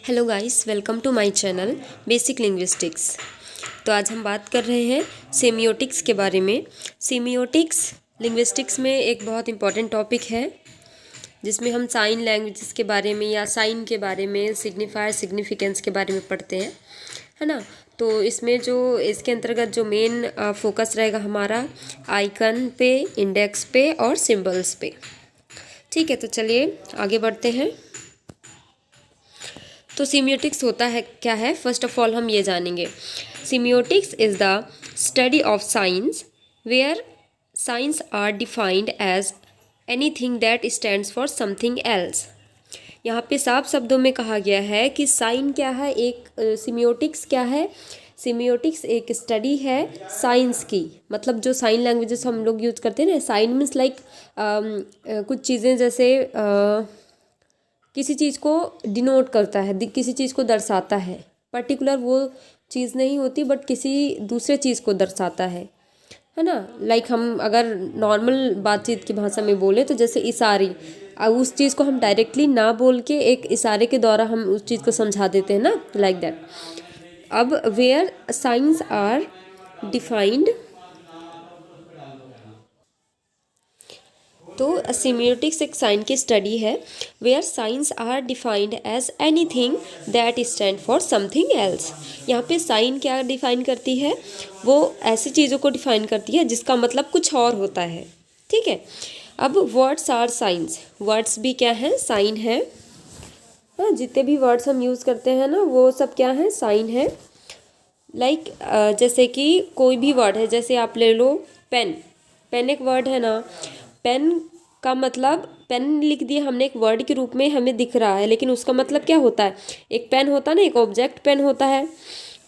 Hello guys, welcome to my channel basic linguistics. तो आज हम बात कर रहे हैं सेमियोटिक्स के बारे में। सेमियोटिक्स लिंग्विस्टिक्स में एक बहुत इंपॉर्टेंट टॉपिक है जिसमें हम साइन लैंग्वेजेस के बारे में या साइन के बारे में, सिग्निफायर सिग्निफिकेंस के बारे में पढ़ते हैं, है ना। तो इसमें जो इसके अंतर्गत जो मेन फोकस रहेगा हमारा आइकन पे, इंडेक्स पे और सिंबल्स पे। ठीक है, तो चलिए आगे बढ़ते हैं। तो सीमियोटिक्स होता है क्या है, फर्स्ट ऑफ ऑल हम ये जानेंगे। Semiotics is the study of signs where signs are defined as anything that stands for something else. यहाँ पे साफ शब्दों में कहा गया है कि साइन क्या है, एक सीमियोटिक्स क्या है। सीमियोटिक्स एक स्टडी है साइंस की, मतलब जो साइन लैंग्वेजेस हम लोग यूज करते हैं ना। साइन मीन्स लाइक कुछ चीज़ें जैसे किसी चीज़ को डिनोट करता है, किसी चीज़ को दर्शाता है। पर्टिकुलर वो चीज़ नहीं होती बट किसी दूसरे चीज़ को दर्शाता है ना। लाइक हम अगर नॉर्मल बातचीत की भाषा में बोले तो जैसे इशारे, उस चीज़ को हम डायरेक्टली ना बोल के एक इशारे के द्वारा हम उस चीज़ को समझा देते हैं ना, लाइक दैट। अब वेयर साइंस आर डिफाइंड, तो सीमियोटिक्स एक साइन की स्टडी है where signs are defined as anything that stand for something else. यहाँ पे साइन क्या डिफाइन करती है, वो ऐसी चीज़ों को डिफाइन करती है जिसका मतलब कुछ और होता है। ठीक है, अब वर्ड्स आर साइंस, वर्ड्स भी क्या हैं, साइन है। हाँ, जितने भी वर्ड्स हम यूज़ करते हैं ना वो सब क्या है, साइन है। लाइक जैसे कि कोई भी वर्ड है, जैसे आप ले लो पेन। पेन एक वर्ड है ना। पेन का मतलब, पेन लिख दिया हमने एक वर्ड के रूप में, हमें दिख रहा है, लेकिन उसका मतलब क्या होता है, एक पेन होता है ना, एक ऑब्जेक्ट पेन होता है।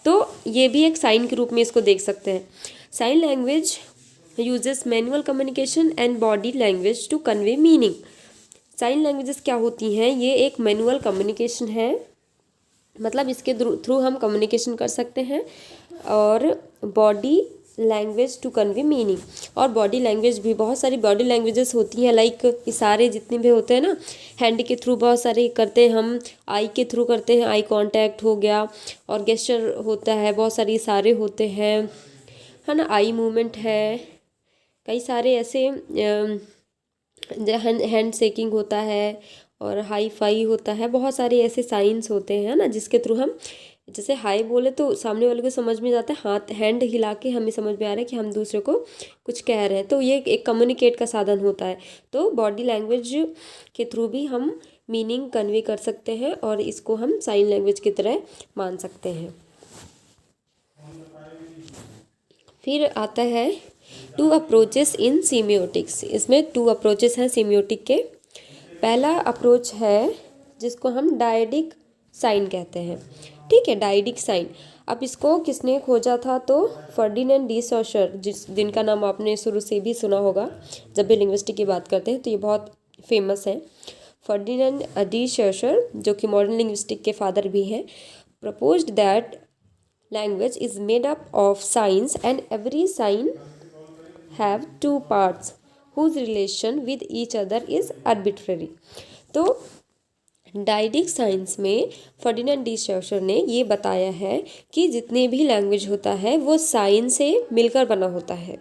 तो ये भी एक साइन के रूप में इसको देख सकते हैं। Sign language uses manual communication and body language to convey meaning. Sign languages क्या होती हैं, ये एक मैनुअल कम्युनिकेशन है, मतलब इसके थ्रू हम कम्युनिकेशन कर सकते हैं, और body language to convey meaning. और बॉडी लैंग्वेज भी, बहुत सारी बॉडी लैंग्वेजेस होती हैं, लाइक इशारे जितने भी होते हैं ना, हैंड के थ्रू बहुत सारे करते हैं हम, आई के थ्रू करते हैं, आई कांटेक्ट हो गया, और गेस्चर होता है, बहुत सारे इशारे होते हैं, है ना, आई मूवमेंट है, कई सारे ऐसे हैंड शेकिंग होता है, और हाई फाई होता है, बहुत सारे ऐसे साइंस होते हैं ना, जिसके थ्रू हम जैसे हाई बोले तो सामने वाले को समझ में जाता है, हाथ हैंड हिला के हमें समझ में आ रहा है कि हम दूसरे को कुछ कह रहे हैं, तो ये एक कम्युनिकेट का साधन होता है। तो बॉडी लैंग्वेज के थ्रू भी हम मीनिंग कन्वे कर सकते हैं, और इसको हम साइन लैंग्वेज की तरह मान सकते हैं। फिर आता है टू अप्रोचेस इन सीमियोटिक्स। इसमें टू अप्रोचेस हैं सीमियोटिक के। पहला अप्रोच है जिसको हम डायडिक साइन कहते हैं। ठीक है, डायडिक साइन। अब इसको किसने खोजा था, तो फर्डिनेंड डी सॉशर, जिनका नाम आपने शुरू से भी सुना होगा जब भी लिंग्विस्टिक की बात करते हैं, तो ये बहुत फेमस है। फर्डिनेंड डी सॉशर, जो कि मॉडर्न लिंग्विस्टिक के फादर भी हैं, proposed that language is made up of signs and every sign have two parts whose relation with each other is arbitrary। तो डायडिक साइंस में फर्डिनेंड डी सॉशर ने ये बताया है कि जितने भी लैंग्वेज होता है वो साइन से मिलकर बना होता है।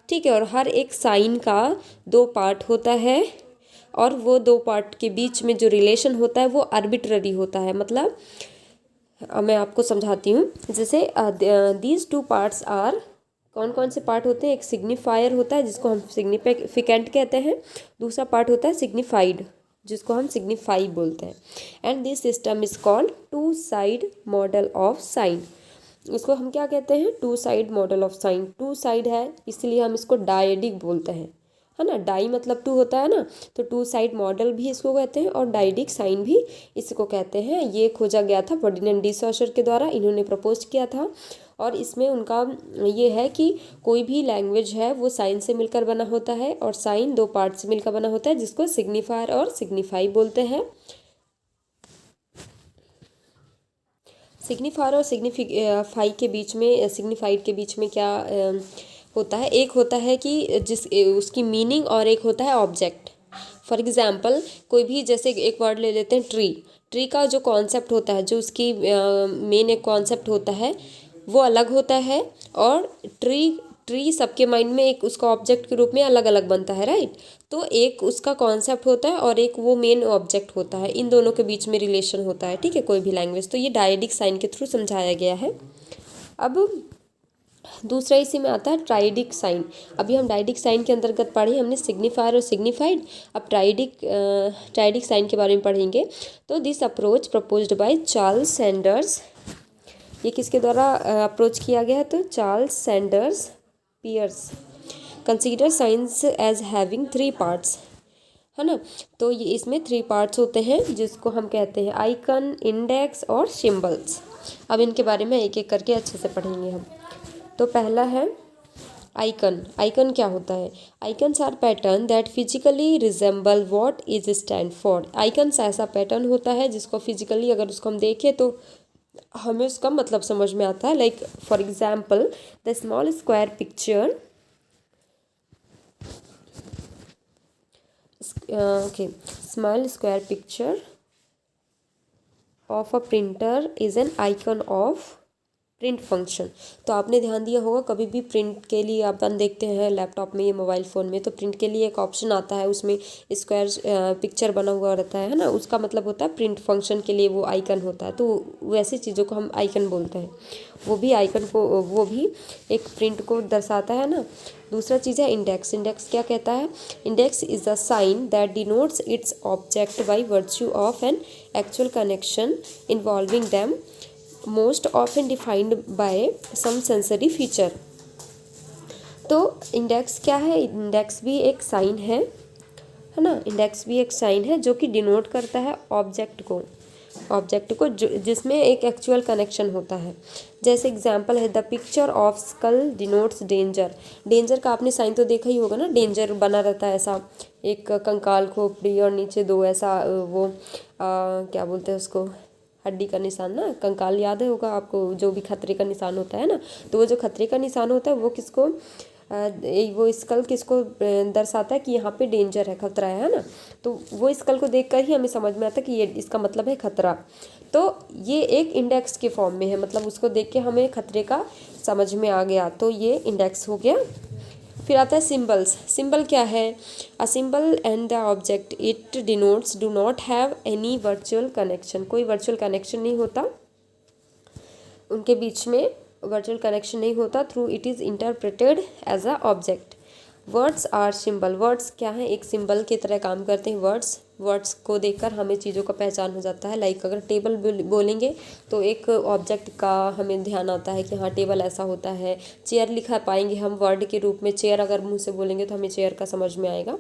ठीक है, और हर एक साइन का दो पार्ट होता है, और वो दो पार्ट के बीच में जो रिलेशन होता है वो आर्बिट्ररी होता है। मतलब मैं आपको समझाती हूँ, जैसे दीज टू पार्ट्स आर, कौन कौन से पार्ट होते हैं, एक सिग्निफायर होता है जिसको हम सिग्निफिकेंट कहते हैं, दूसरा पार्ट होता है सिग्निफाइड जिसको हम सिग्निफाई बोलते हैं। And this system is called two sided model of sign. इसको हम क्या कहते हैं, two sided model of sign. Two sided है इसलिए हम इसको डायडिक बोलते हैं, है ना। डाई मतलब टू होता है ना, तो टू साइड मॉडल भी इसको कहते हैं, और डायडिक साइन भी इसको कहते हैं। ये खोजा गया था फर्डिनेंड डी सॉशर के द्वारा, इन्होंने प्रपोज किया था। और इसमें उनका ये है कि कोई भी लैंग्वेज है वो साइन से मिलकर बना होता है, और साइन दो पार्ट से मिलकर बना होता है, जिसको सिग्निफायर और सिग्निफाई बोलते हैं। सिग्निफायर और सिग्निफाई के बीच में, सिग्निफाइड के बीच में क्या होता है, एक होता है कि उसकी मीनिंग, और एक होता है ऑब्जेक्ट। फॉर एग्जाम्पल कोई भी, जैसे एक वर्ड ले लेते हैं ट्री। ट्री का जो कॉन्सेप्ट होता है, जो उसकी मेन एक कॉन्सेप्ट होता है वो अलग होता है, और ट्री सबके माइंड में एक उसका ऑब्जेक्ट के रूप में अलग अलग बनता है, राइट। तो एक उसका कॉन्सेप्ट होता है और एक वो मेन ऑब्जेक्ट होता है, इन दोनों के बीच में रिलेशन होता है, ठीक है, कोई भी लैंग्वेज। तो ये डायडिक साइन के थ्रू समझाया गया है। अब दूसरा इसी में आता है ट्राइडिक साइन। अभी हम डायडिक साइन के अंतर्गत पढ़े हमने सिग्निफायर और सिग्निफाइड। अब ट्राइडिक साइन के बारे में पढ़ेंगे। तो this approach proposed by Charles Sanders, ये किसके द्वारा अप्रोच किया गया है? तो Charles Sanders Peirce consider signs as having 3 parts, है ना। तो ये इसमें 3 पार्ट्स होते हैं, जिसको हम कहते हैं आइकन, इंडेक्स और सिंबल्स। अब इनके बारे में एक एक करके अच्छे से पढ़ेंगे हम। तो पहला है आइकन। आइकन क्या होता है? Icons are pattern that physically resemble what is stand for. Icons ऐसा पैटर्न होता है जिसको फिजिकली अगर उसको हम देखें तो हमें उसका मतलब समझ में आता है। Like for example the small square picture, small square picture of a printer is an icon of print function. तो आपने ध्यान दिया होगा, कभी भी प्रिंट के लिए अपन देखते हैं लैपटॉप में या मोबाइल फ़ोन में, तो प्रिंट के लिए एक ऑप्शन आता है, उसमें स्क्वायर पिक्चर बना हुआ रहता है ना, उसका मतलब होता है प्रिंट फंक्शन के लिए वो आइकन होता है। तो वैसी चीज़ों को हम आइकन बोलते हैं। वो भी आइकन को, वो भी एक प्रिंट को दर्शाता है ना। दूसरा चीज़ है इंडेक्स। इंडेक्स क्या कहता है? Index is a sign that denotes its object by virtue of an actual connection involving them, most often defined by some sensory feature. तो इंडेक्स क्या है? इंडेक्स भी एक साइन है ना। इंडेक्स भी एक साइन है जो कि डिनोट करता है ऑब्जेक्ट को जिसमें एक एक्चुअल कनेक्शन होता है। जैसे एग्जांपल है the picture of skull denotes danger. Danger का आपने साइन तो देखा ही होगा ना, डेंजर बना रहता है ऐसा, एक कंकाल खोपड़ी और नीचे 2 ऐसा क्या बोलते हैं उसको, हड्डी का निशान ना, कंकाल याद है होगा आपको, जो भी खतरे का निशान होता है ना। तो वो जो खतरे का निशान होता है वो किसको, वो स्कल किसको दर्शाता है कि यहाँ पे डेंजर है, खतरा है ना। तो वो स्कल को देखकर ही हमें समझ में आता है कि ये इसका मतलब है खतरा। तो ये एक इंडेक्स के फॉर्म में है, मतलब उसको देख के हमें खतरे का समझ में आ गया, तो ये इंडेक्स हो गया। फिर आता है सिंबल्स। सिंबल क्या है? A symbol and the object it denotes do not have any virtual connection. कोई वर्चुअल कनेक्शन नहीं होता उनके बीच में, वर्चुअल कनेक्शन नहीं होता। Through it is interpreted as a object. Words are symbol. Words क्या है? एक सिंबल की तरह काम करते हैं वर्ड्स को देखकर हमें चीज़ों का पहचान हो जाता है। लाइक अगर टेबल बोलेंगे तो एक ऑब्जेक्ट का हमें ध्यान आता है कि हाँ टेबल ऐसा होता है। चेयर लिखा पाएंगे हम वर्ड के रूप में, चेयर अगर मुंह से बोलेंगे तो हमें चेयर का समझ में आएगा।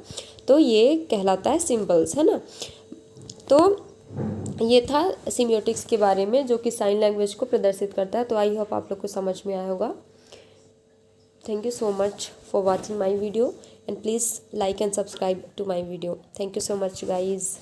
तो ये कहलाता है सिंबल्स, है ना। तो ये था सिमियोटिक्स के बारे में, जो कि साइन लैंग्वेज को प्रदर्शित करता है। तो आई होप आप लोग को समझ में आया होगा। Thank you so much for watching my video, and please like and subscribe to my video. Thank you so much guys.